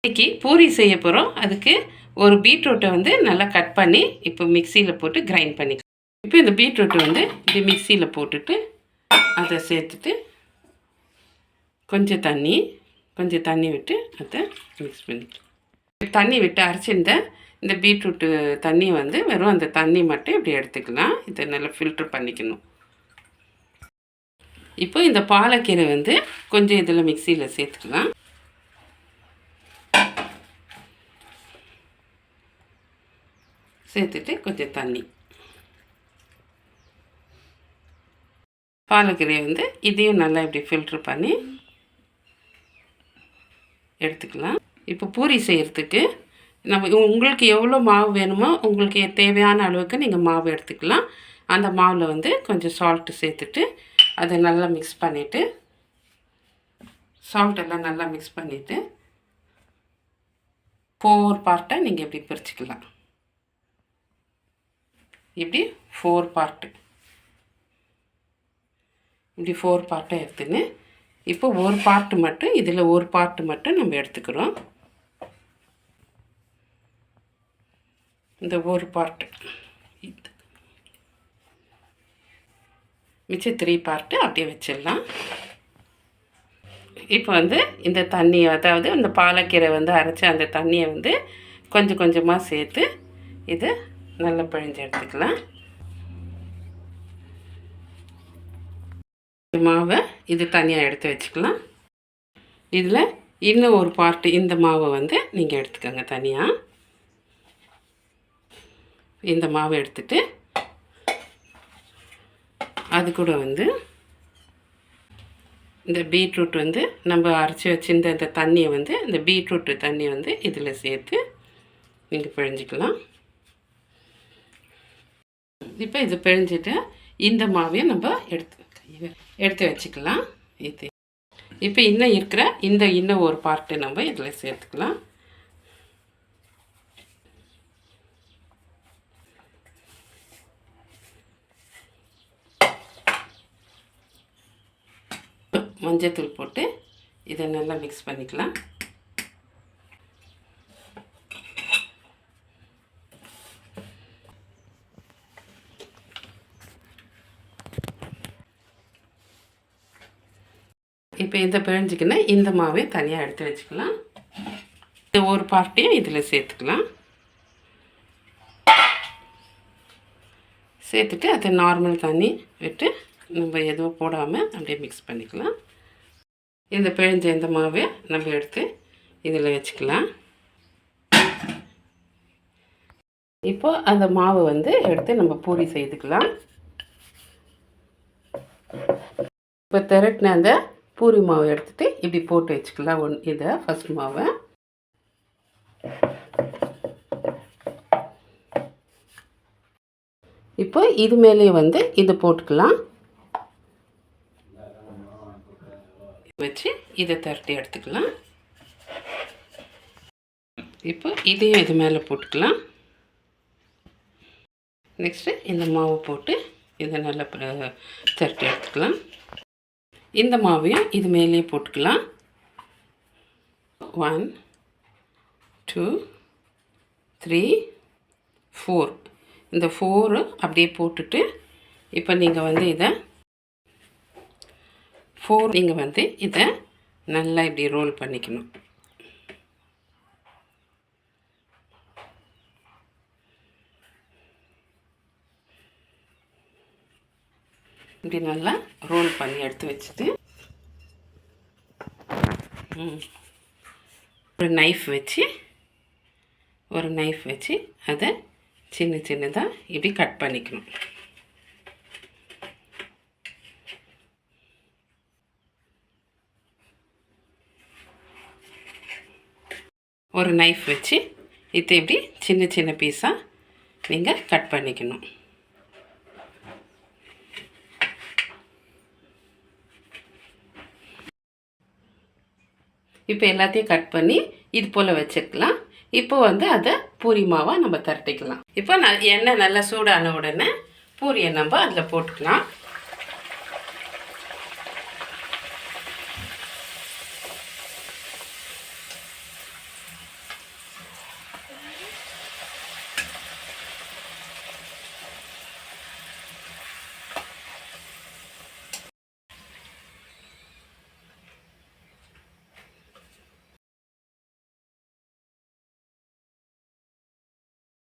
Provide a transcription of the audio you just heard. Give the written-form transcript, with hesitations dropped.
இன்றைக்கி பூரி செய்ய போகிறோம். அதுக்கு ஒரு பீட்ரூட்டை வந்து நல்லா கட் பண்ணி இப்போ மிக்சியில் போட்டு கிரைண்ட் பண்ணிக்கலாம். இப்போ இந்த பீட்ரூட்டை வந்து இப்படி மிக்சியில் போட்டுட்டு அதை சேர்த்துட்டு கொஞ்சம் தண்ணி விட்டு அதை மிக்ஸ் பண்ணிக்கலாம். தண்ணி விட்டு அரைச்சிருந்த இந்த பீட்ரூட்டு தண்ணி வந்து வெறும் அந்த தண்ணி மட்டும் இப்படி எடுத்துக்கலாம். இதை நல்லா ஃபில்ட்ரு பண்ணிக்கணும். இப்போ இந்த பாலக்கீரை வந்து கொஞ்சம் இதில் மிக்சியில் சேர்த்துக்கலாம். சேர்த்துட்டு கொஞ்சம் தண்ணி, பாலக்கீரையை வந்து இதையும் நல்லா இப்படி ஃபில்ட்ரு பண்ணி எடுத்துக்கலாம். இப்போ பூரி செய்கிறதுக்கு உங்களுக்கு எவ்வளோ மாவு வேணுமோ உங்களுக்கு தேவையான அளவுக்கு நீங்கள் மாவு எடுத்துக்கலாம். அந்த மாவில் வந்து கொஞ்சம் சால்ட்டு சேர்த்துட்டு அதை நல்லா மிக்ஸ் பண்ணிவிட்டு சால்ட்டெல்லாம் நல்லா மிக்ஸ் பண்ணிவிட்டு 4 பார்ட்டாக நீங்கள் இப்படி பிரிச்சுக்கலாம். இப்படி 4 பார்ட்டாக எடுத்துன்னு இப்போ ஒரு பார்ட்டு மட்டும் இதில் ஒரு பார்ட்டு மட்டும் நம்ம எடுத்துக்கிறோம். இந்த ஒரு பார்ட்டு மிச்சம் 3 பார்ட்டு அப்படியே வச்சிடலாம். இப்போ வந்து இந்த தண்ணி, அதாவது அந்த பாலக்கீரை வந்து அரைச்ச அந்த தண்ணியை வந்து கொஞ்சம் கொஞ்சமாக சேர்த்து இது நல்லா பிழிஞ்சு எடுத்துக்கலாம். மாவை இது தனியாக எடுத்து வச்சுக்கலாம். இதில் இன்னும் ஒரு பார்ட்டு இந்த மாவை வந்து நீங்கள் எடுத்துக்கோங்க. தனியாக இந்த மாவை எடுத்துட்டு அது கூட வந்து இந்த பீட்ரூட் வந்து நம்ம அரைச்சி வச்சுருந்த இந்த தண்ணியை வந்து இந்த பீட்ரூட்டு தண்ணி வந்து இதில் சேர்த்து நீங்கள் பிழிஞ்சிக்கலாம். இப்போ இது பிழிஞ்சிட்டு இந்த மாவையும் நம்ம எடுத்து வச்சுக்கலாம். இது இப்போ இன்னும் இருக்கிற இன்னும் ஒரு பார்ட்டு நம்ம இதில் சேர்த்துக்கலாம். மஞ்சத்தூள் போட்டு இதை நல்லா மிக்ஸ் பண்ணிக்கலாம். இப்போ இந்த பிழிஞ்சிக்கினா இந்த மாவை தனியாக எடுத்து வச்சுக்கலாம். இந்த ஒரு பார்ட்டையும் இதில் சேர்த்துக்கலாம். சேர்த்துட்டு அதை நார்மல் தண்ணி விட்டு நம்ம எதுவும் போடாமல் அப்படியே மிக்ஸ் பண்ணிக்கலாம். இந்த பிழிஞ்ச இந்த மாவை நம்ம எடுத்து இதில் வச்சுக்கலாம். இப்போ அந்த மாவு வந்து எடுத்து நம்ம பூரி செய்துக்கலாம். இப்போ திரட்டின அந்த பூரி மாவை எடுத்துகிட்டு இப்படி போட்டு வச்சுக்கலாம். இதை ஃபஸ்ட் மாவை இப்போ இது மேலே வந்து இது போட்டுக்கலாம். வச்சு இதை திரட்டி எடுத்துக்கலாம். இப்போ இதையும் இது மேலே போட்டுக்கலாம். நெக்ஸ்ட்டு இந்த மாவு போட்டு இதை நல்லா திரட்டி எடுத்துக்கலாம். இந்த மாவையும் இது மேலேயே போட்டுக்கலாம். 1 2 3 4 இந்த 4 அப்படியே போட்டுட்டு இப்போ நீங்கள் வந்து இதை நீங்கள் வந்து இதை நல்லா இப்படி ரோல் பண்ணிக்கணும். இப்படி நல்லா ரோல் பண்ணி எடுத்து வச்சுட்டு ஒரு நைஃப் வச்சு அதை சின்னதாக இப்படி கட் பண்ணிக்கணும். ஒரு நைஃப் வச்சு இதை இப்படி சின்ன பீஸாக நீங்கள் கட் பண்ணிக்கணும். இப்போ எல்லாத்தையும் கட் பண்ணி இது போல் வச்சுக்கலாம். இப்போ வந்து அதை பூரி மாவாக நம்ம திரட்டிக்கலாம். இப்போ எண்ணெய் நல்லா சூடான உடனே பூரியை நம்ம அதில் போட்டுக்கலாம்.